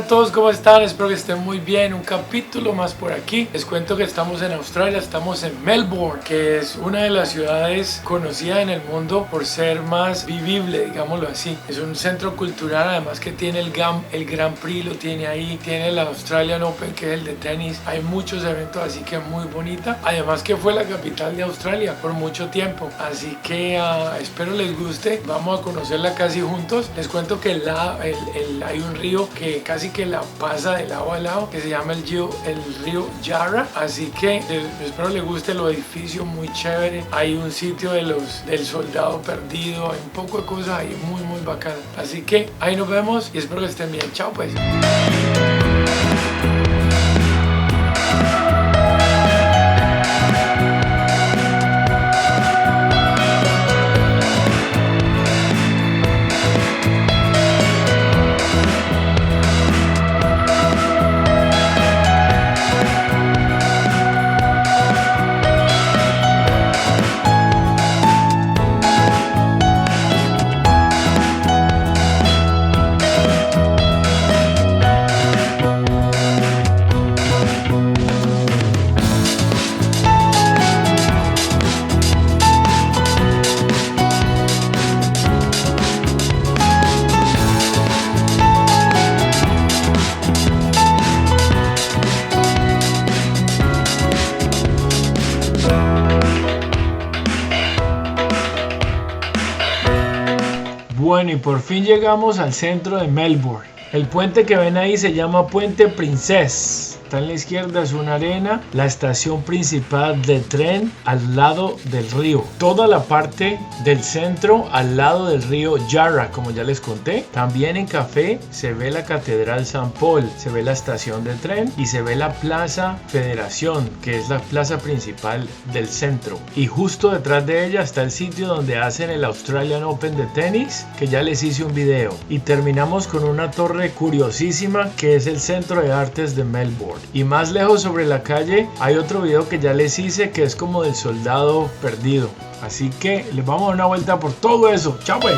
todos, ¿cómo están? Espero que estén muy bien. Un capítulo más por aquí. Les cuento que estamos en Australia, estamos en Melbourne, que es una de las ciudades conocidas en el mundo por ser más vivible, digámoslo así. Es un centro cultural, además que tiene el Grand Prix, lo tiene ahí, tiene el Australian Open, que es el de tenis. Hay muchos eventos, así que muy bonita. Además que fue la capital de Australia por mucho tiempo, así que espero les guste. Vamos a conocerla casi juntos. Les cuento que hay un río que casi que la pasa de lado a lado, que se llama el río Yarra, así que espero les guste. Los edificios muy chévere, hay un sitio del soldado perdido, hay un poco de cosas ahí muy bacanas, así que ahí nos vemos y espero que estén bien. Chao pues. Bueno, y por fin llegamos al centro de Melbourne. El puente que ven ahí se llama Puente Princess. Está en la izquierda, es una arena, la estación principal de tren al lado del río. Toda la parte del centro al lado del río Yarra, como ya les conté. También en café se ve la Catedral San Paul, se ve la estación de tren y se ve la Plaza Federación, que es la plaza principal del centro. Y justo detrás de ella está el sitio donde hacen el Australian Open de tenis, que ya les hice un video. Y terminamos con una torre curiosísima que es el Centro de Artes de Melbourne. Y más lejos sobre la calle hay otro video que ya les hice que es como del soldado perdido. Así que les vamos a dar una vuelta por todo eso. ¡Chao pues!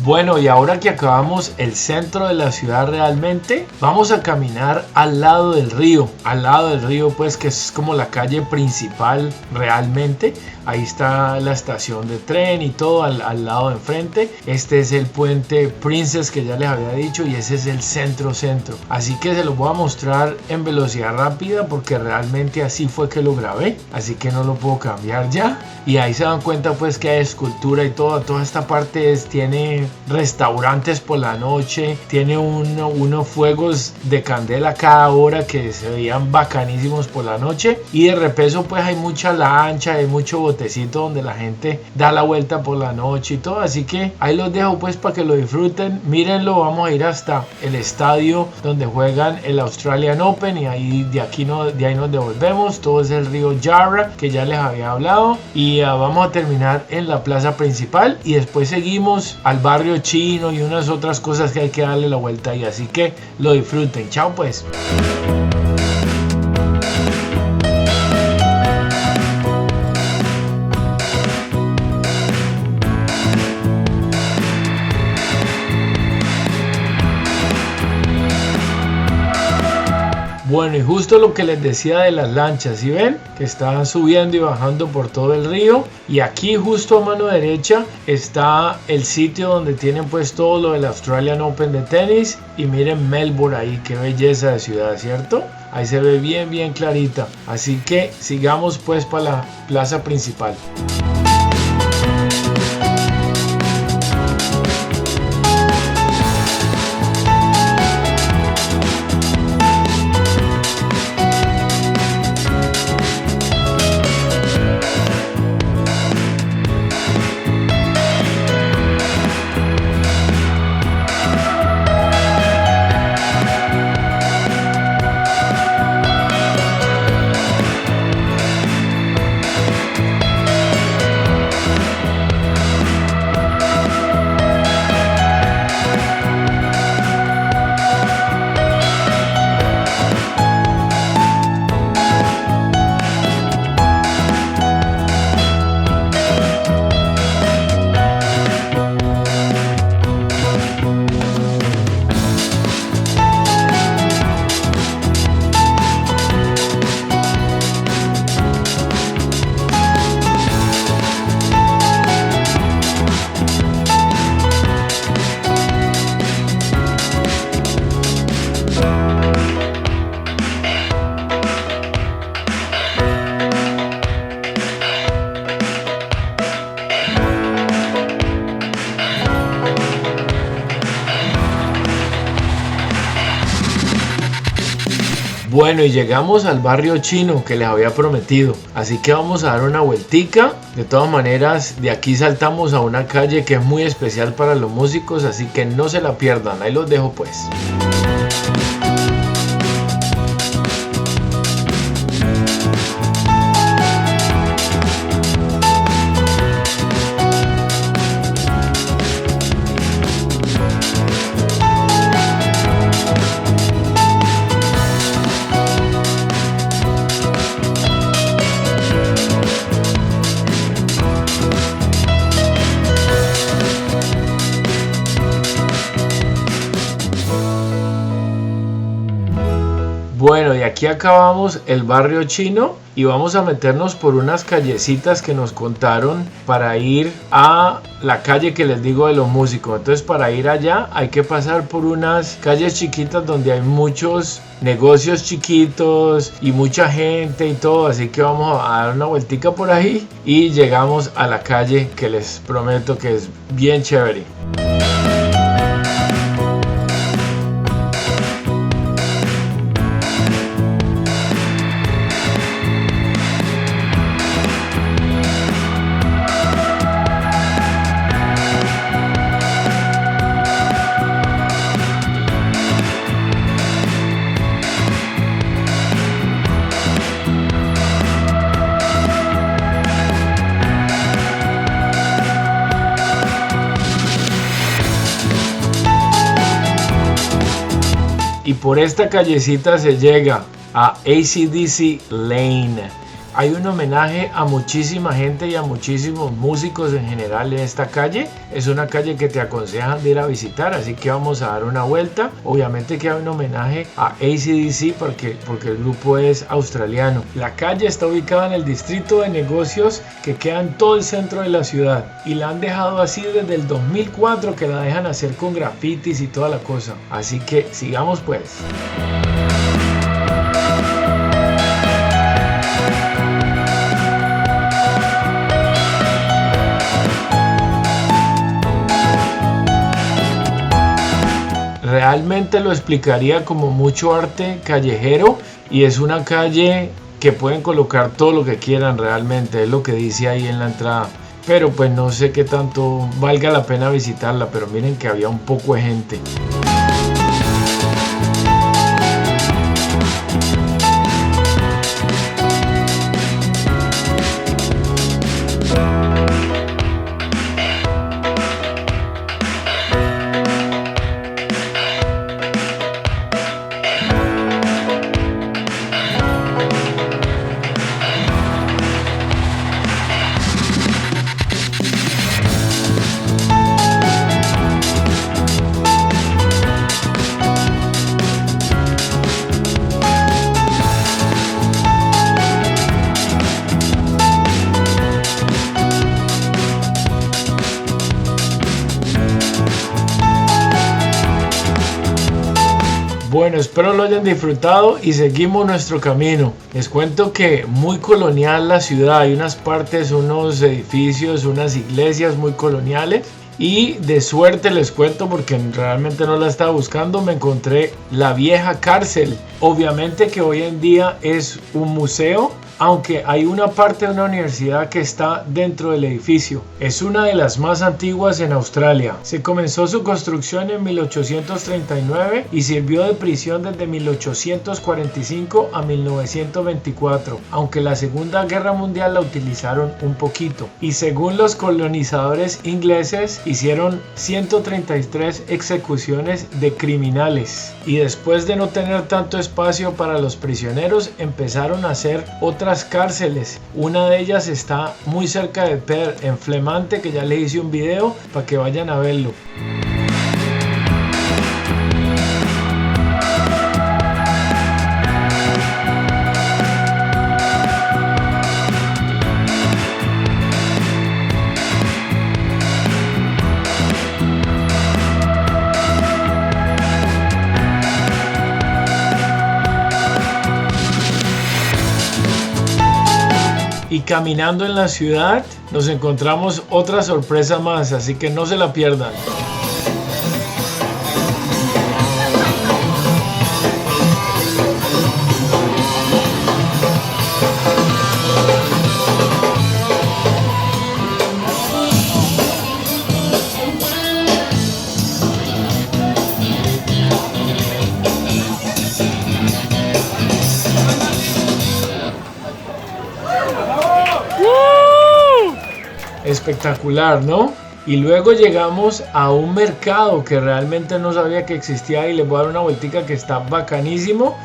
Bueno, y ahora que acabamos el centro de la ciudad realmente, vamos a caminar al lado del río. Al lado del río, pues, que es como la calle principal realmente. ahí está la estación de tren y todo al lado de enfrente. Este es el puente Princess que ya les había dicho, y ese es el centro. Así que se los voy a mostrar en velocidad rápida porque realmente así fue que lo grabé, así que no lo puedo cambiar ya. Y ahí se dan cuenta pues que hay escultura y toda esta parte tiene restaurantes por la noche, tiene unos fuegos de candela cada hora que se veían bacanísimos por la noche, y de repeso pues hay mucha lancha, hay mucho botecito donde la gente da la vuelta por la noche y todo, así que ahí los dejo pues para que lo disfruten. Mírenlo, vamos a ir hasta el estadio donde juegan el Australian Open, y ahí de ahí nos devolvemos. Todo es el río Yarra que ya les había hablado, y vamos a terminar en la plaza principal y después seguimos al barrio chino y unas otras cosas que hay que darle la vuelta ahí, así que lo disfruten. Chao pues. Bueno, y justo lo que les decía de las lanchas, ¿sí ven? Que estaban subiendo y bajando por todo el río. Y aquí justo a mano derecha está el sitio donde tienen pues todo lo del Australian Open de tenis. Y miren Melbourne ahí, qué belleza de ciudad, ¿cierto? Ahí se ve bien clarita. Así que sigamos pues para la plaza principal. Bueno, y llegamos al barrio chino que les había prometido, así que vamos a dar una vueltica. De todas maneras, de aquí saltamos a una calle que es muy especial para los músicos, así que no se la pierdan. Ahí los dejo pues. Bueno, y aquí acabamos el barrio chino y vamos a meternos por unas callecitas que nos contaron para ir a la calle que les digo de los músicos. Entonces, para ir allá hay que pasar por unas calles chiquitas donde hay muchos negocios chiquitos y mucha gente y todo, así que vamos a dar una vueltica por ahí y llegamos a la calle que les prometo que es bien chévere. Y por esta callecita se llega a AC/DC Lane. hay un homenaje a muchísima gente y a muchísimos músicos en general en esta calle. Es una calle que te aconsejan de ir a visitar, así que vamos a dar una vuelta. Obviamente que hay un homenaje a AC/DC porque el grupo es australiano. La calle está ubicada en el distrito de negocios que queda en todo el centro de la ciudad y la han dejado así desde el 2004, que la dejan hacer con grafitis y toda la cosa. Así que sigamos pues. Realmente lo explicaría como mucho arte callejero, y es una calle que pueden colocar todo lo que quieran, realmente es lo que dice ahí en la entrada, pero pues no sé qué tanto valga la pena visitarla, pero miren que había un poco de gente. Bueno, espero lo hayan disfrutado y seguimos nuestro camino. Les cuento que muy colonial la ciudad, hay unas partes, unos edificios, unas iglesias muy coloniales. Y de suerte les cuento, porque realmente no la estaba buscando, me encontré la vieja cárcel. Obviamente que hoy en día es un museo, aunque hay una parte de una universidad que está dentro del edificio. Es una de las más antiguas en Australia. Se comenzó su construcción en 1839 y sirvió de prisión desde 1845 a 1924, aunque la Segunda Guerra Mundial la utilizaron un poquito. Y según los colonizadores ingleses, hicieron 133 ejecuciones de criminales. Y después de no tener tanto espacio para los prisioneros, empezaron a hacer otras cárceles. Una de ellas está muy cerca de Perth, en Flemante, que ya les hice un video para que vayan a verlo. Y caminando en la ciudad nos encontramos otra sorpresa más, así que no se la pierdan. Espectacular, ¿no? Y luego llegamos a un mercado que realmente no sabía que existía, y les voy a dar una vueltica que está bacanísimo.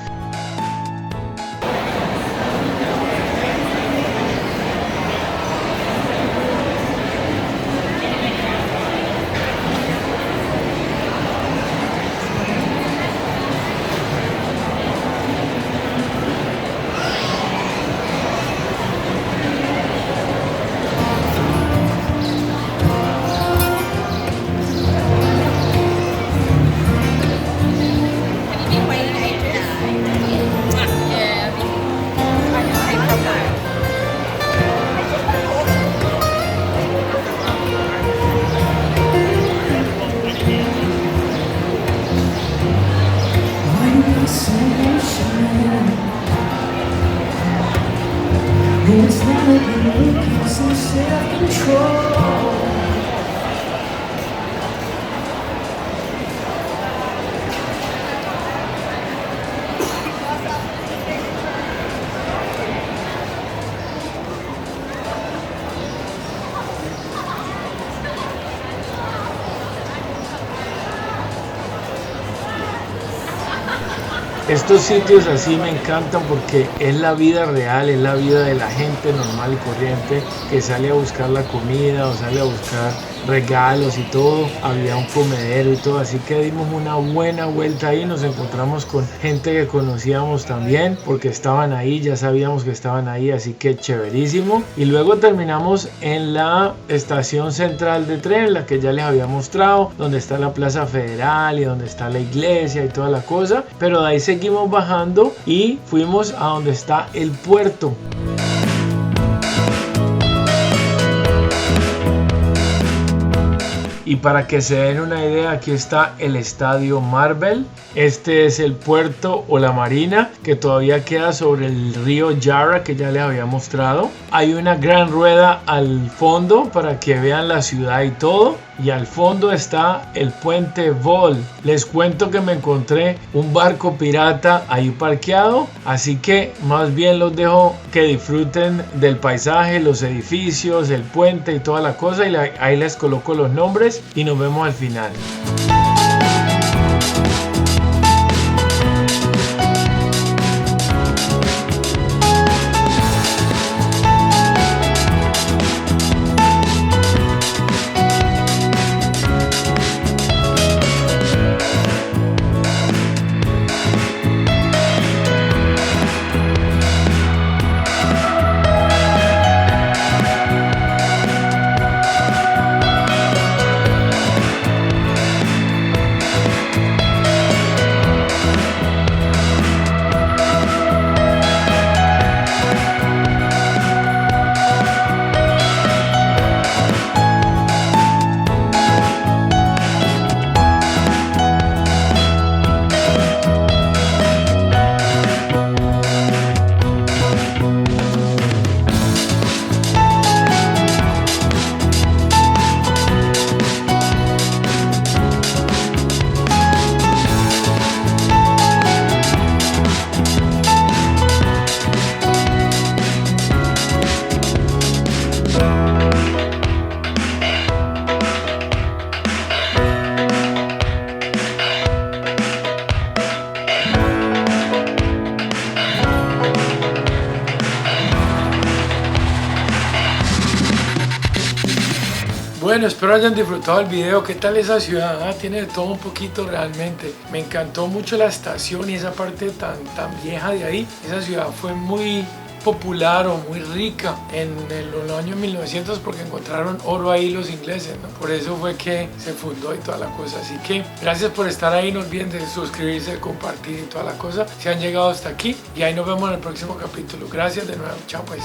Estos sitios así me encantan porque es la vida real, es la vida de la gente normal y corriente que sale a buscar la comida o sale a buscar regalos y todo. Había un comedero y todo, así que dimos una buena vuelta ahí. Nos encontramos con gente que conocíamos también porque estaban ahí, ya sabíamos que estaban ahí, así que chéverísimo. Y luego terminamos en la estación central de tren, la que ya les había mostrado, donde está la Plaza Federal y donde está la iglesia y toda la cosa. Pero de ahí seguimos bajando y fuimos a donde está el puerto. Y para que se den una idea, aquí está el estadio Marvel. Este es el puerto o la marina que todavía queda sobre el río Yarra, que ya les había mostrado. Hay una gran rueda al fondo para que vean la ciudad y todo. Y al fondo está el puente Vol. Les cuento que me encontré un barco pirata ahí parqueado, así que más bien los dejo que disfruten del paisaje, los edificios, el puente y toda la cosa, y ahí les coloco los nombres y nos vemos al final. Bueno, espero hayan disfrutado el video. ¿Qué tal esa ciudad? Tiene de todo un poquito realmente. Me encantó mucho la estación y esa parte tan vieja de ahí. Esa ciudad fue muy popular o muy rica en los años 1900 porque encontraron oro ahí los ingleses, ¿no? Por eso fue que se fundó y toda la cosa. Así que gracias por estar ahí. No olviden de suscribirse, de compartir y toda la cosa si han llegado hasta aquí. Y ahí nos vemos en el próximo capítulo. Gracias de nuevo. Chao pues.